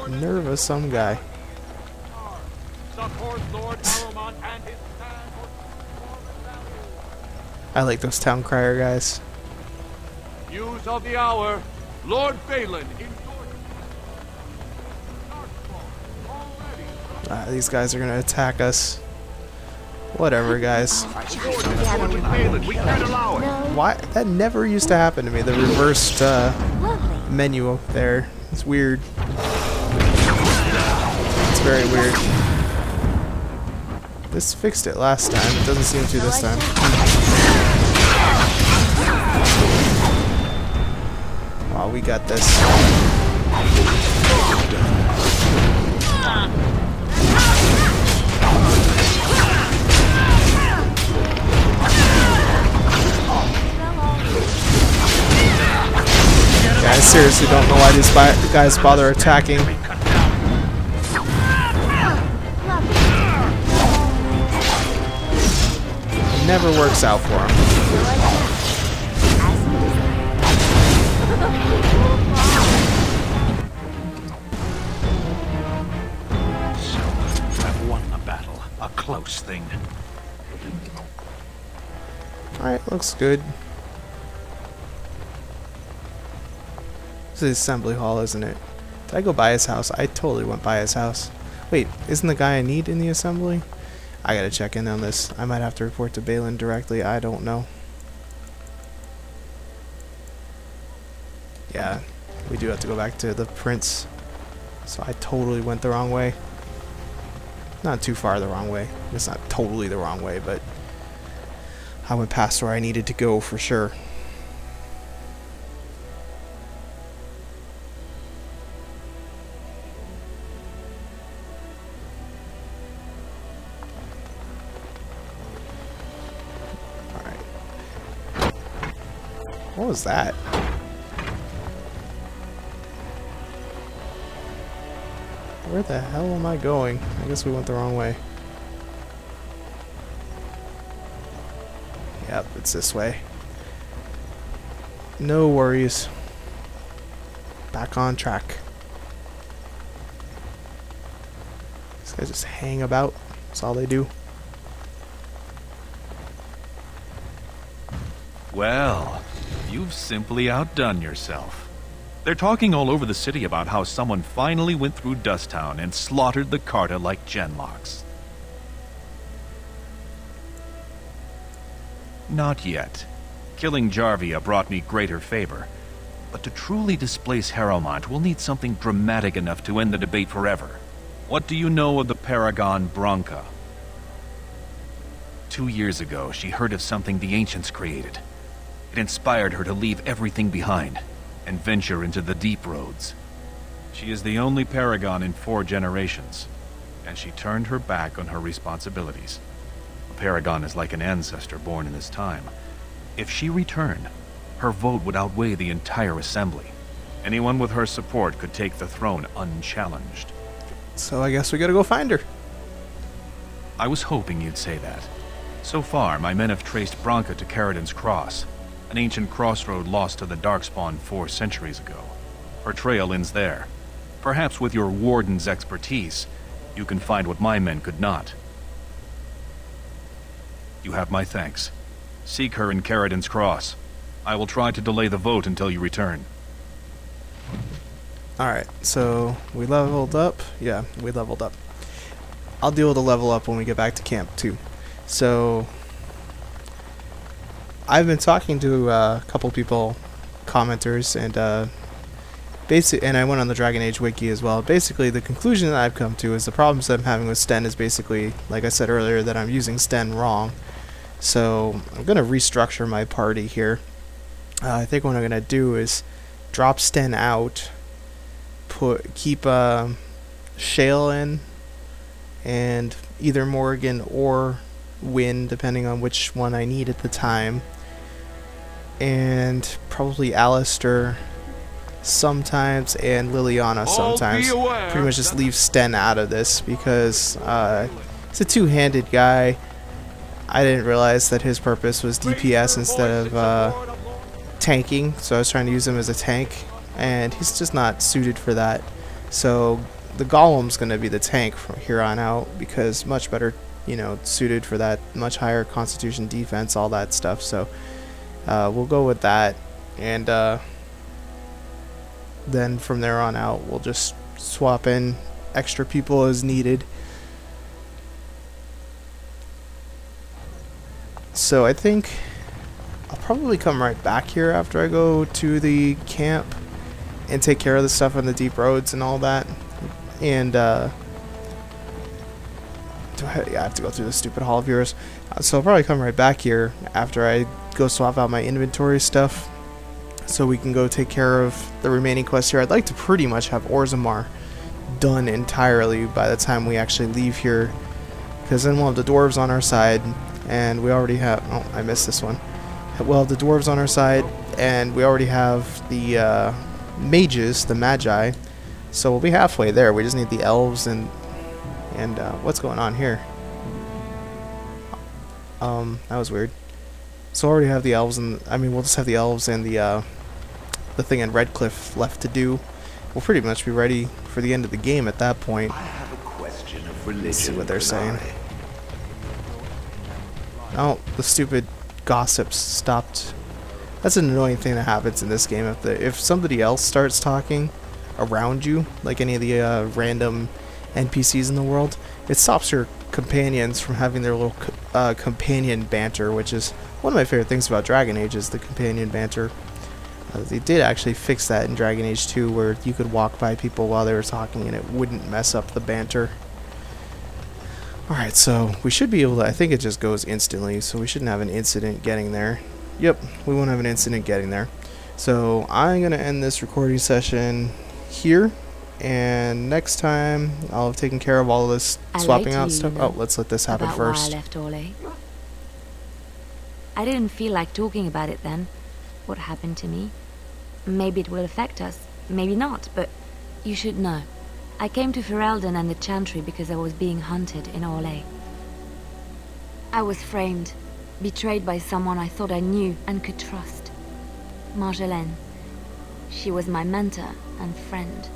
nerve of some guy. I like those town crier guys. News of the hour. Lord Ferelden in These guys are gonna attack us. Whatever, guys. We can't allow it. Why? That never used to happen to me. The reversed menu up there. It's weird. It's very weird. This fixed it last time. It doesn't seem to this time. Wow, we got this. I seriously don't know why these guys bother attacking. It never works out for them. So, I've won the battle. A close thing. Alright, looks good. The assembly hall, isn't it? Did I go by his house? I totally went by his house. Wait, isn't the guy I need in the assembly? I gotta check in on this. I might have to report to Balin directly. I don't know. Yeah, we do have to go back to the prince. So I totally went the wrong way. Not too far the wrong way. It's not totally the wrong way, but I went past where I needed to go for sure. What was that? Where the hell am I going? I guess we went the wrong way. Yep, it's this way. No worries. Back on track. These guys just hang about. That's all they do. Well, you've simply outdone yourself. They're talking all over the city about how someone finally went through Dusttown and slaughtered the Carta like Genlocks. Not yet. Killing Jarvia brought me greater favor. But to truly displace Harrowmont, we'll need something dramatic enough to end the debate forever. What do you know of the Paragon Branca? 2 years ago, she heard of something the Ancients created. It inspired her to leave everything behind and venture into the deep roads. She is the only Paragon in 4 generations, and she turned her back on her responsibilities. A Paragon is like an ancestor born in this time. If she returned, her vote would outweigh the entire assembly. Anyone with her support could take the throne unchallenged. So I guess we gotta go find her. I was hoping you'd say that. So far, my men have traced Branca to Caridin's Cross, an ancient crossroad lost to the Darkspawn 4 centuries ago. Her trail ends there. Perhaps with your Warden's expertise, you can find what my men could not. You have my thanks. Seek her in Caridin's Cross. I will try to delay the vote until you return. Alright, so we leveled up. Yeah, we leveled up. I'll deal with the level up when we get back to camp too. So I've been talking to a couple people, commenters, and and I went on the Dragon Age wiki as well. Basically, the conclusion that I've come to is the problems that I'm having with Sten is basically, like I said earlier, that I'm using Sten wrong. So I'm gonna restructure my party here. I think what I'm gonna do is drop Sten out, keep Shale in, and either Morgan or Wynn, depending on which one I need at the time, and probably Alistair sometimes and Leliana sometimes. Pretty much just leave Sten out of this because he's a two-handed guy. I didn't realize that his purpose was DPS instead of tanking, so I was trying to use him as a tank, and he's just not suited for that. So the Golem's going to be the tank from here on out, because much better, you know, suited for that, much higher constitution, defense, all that stuff. So we'll go with that, and then from there on out we'll just swap in extra people as needed. So I think I'll probably come right back here after I go to the camp and take care of the stuff on the deep roads and all that. And I have to go through the stupid hall of heroes. So I'll probably come right back here after I go swap out my inventory stuff, so we can go take care of the remaining quests here. I'd like to pretty much have Orzammar done entirely by the time we actually leave here, because then we'll have the dwarves on our side, and we already have... oh, I missed this one. We'll have the dwarves on our side, and we already have the mages, the magi, so we'll be halfway there. We just need the elves and what's going on here? That was weird. So I already have the elves, and I mean, we'll just have the elves and the thing in Redcliffe left to do. We'll pretty much be ready for the end of the game at that point. I have a question of religion. Let's see what they're saying. Oh, the stupid gossips stopped. That's an annoying thing that happens in this game. If somebody else starts talking around you, like any of the random NPCs in the world, it stops your companions from having their little companion banter, which is one of my favorite things about Dragon Age, is the companion banter. They did actually fix that in Dragon Age 2, where you could walk by people while they were talking and it wouldn't mess up the banter. Alright, so we should be able to... I think it just goes instantly, so we shouldn't have an incident getting there. Yep, we won't have an incident getting there. So I'm going to end this recording session here, and next time I'll have taken care of all of this swapping out stuff. Oh, let's let this happen first. Why I left Orlais. I didn't feel like talking about it then. What happened to me? Maybe it will affect us, maybe not, but you should know. I came to Ferelden and the Chantry because I was being hunted in Orlais. I was framed, betrayed by someone I thought I knew and could trust. Marjolaine. She was my mentor and friend.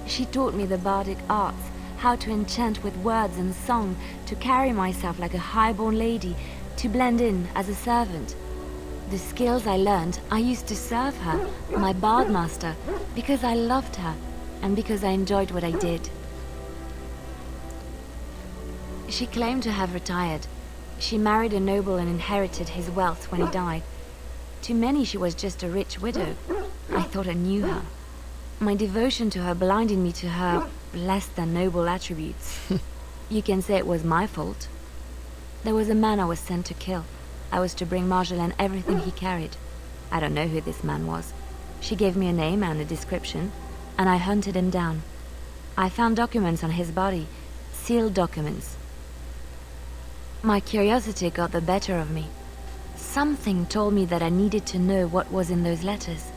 She taught me the bardic arts, how to enchant with words and song, to carry myself like a highborn lady, to blend in as a servant. The skills I learned, I used to serve her, my bard master, because I loved her, and because I enjoyed what I did. She claimed to have retired. She married a noble and inherited his wealth when he died. To many she was just a rich widow. I thought I knew her. My devotion to her blinded me to her less than noble attributes. You can say it was my fault. There was a man I was sent to kill. I was to bring Marjolaine everything he carried. I don't know who this man was. She gave me a name and a description, and I hunted him down. I found documents on his body, sealed documents. My curiosity got the better of me. Something told me that I needed to know what was in those letters.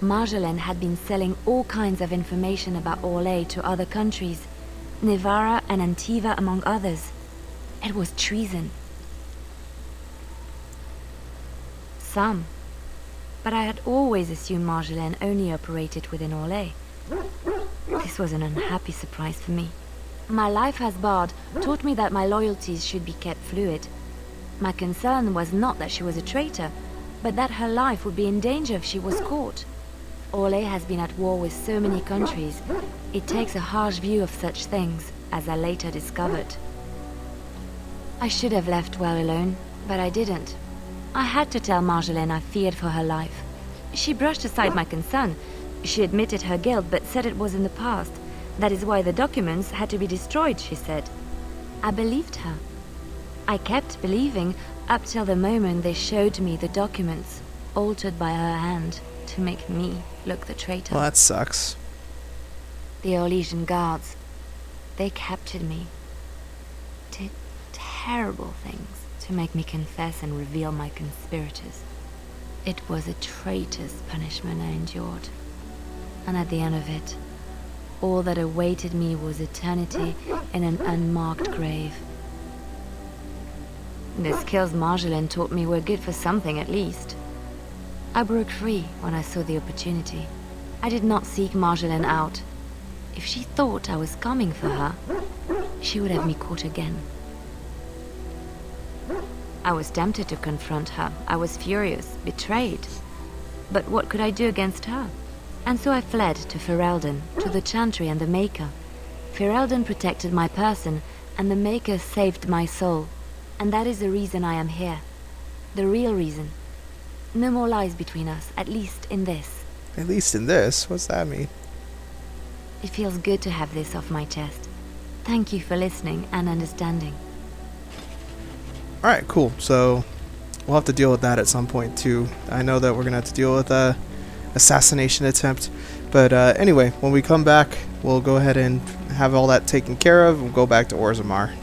Marjolaine had been selling all kinds of information about Orlais to other countries, Nevarra and Antiva among others. It was treason. Some. But I had always assumed Marjolaine only operated within Orlais. This was an unhappy surprise for me. My life as bard taught me that my loyalties should be kept fluid. My concern was not that she was a traitor, but that her life would be in danger if she was caught. Orlais has been at war with so many countries. It takes a harsh view of such things, as I later discovered. I should have left well alone, but I didn't. I had to tell Marjolaine I feared for her life. She brushed aside my concern. She admitted her guilt, but said it was in the past. That is why the documents had to be destroyed, she said. I believed her. I kept believing up till the moment they showed me the documents, altered by her hand, to make me look the traitor. Well, that sucks. The Orlesian guards, they captured me. Did terrible things to make me confess and reveal my conspirators. It was a traitor's punishment I endured. And at the end of it, all that awaited me was eternity in an unmarked grave. The skills Marjolaine taught me were good for something at least. I broke free when I saw the opportunity. I did not seek Marjolaine out. If she thought I was coming for her, she would have me caught again. I was tempted to confront her. I was furious, betrayed. But what could I do against her? And so I fled to Ferelden, to the Chantry and the Maker. Ferelden protected my person, and the Maker saved my soul. And that is the reason I am here. The real reason. No more lies between us, at least in this. At least in this? What's that mean? It feels good to have this off my chest. Thank you for listening and understanding. Alright, cool. So, we'll have to deal with that at some point, too. I know that we're going to have to deal with a assassination attempt. But anyway, when we come back, we'll go ahead and have all that taken care of. We'll go back to Orzammar.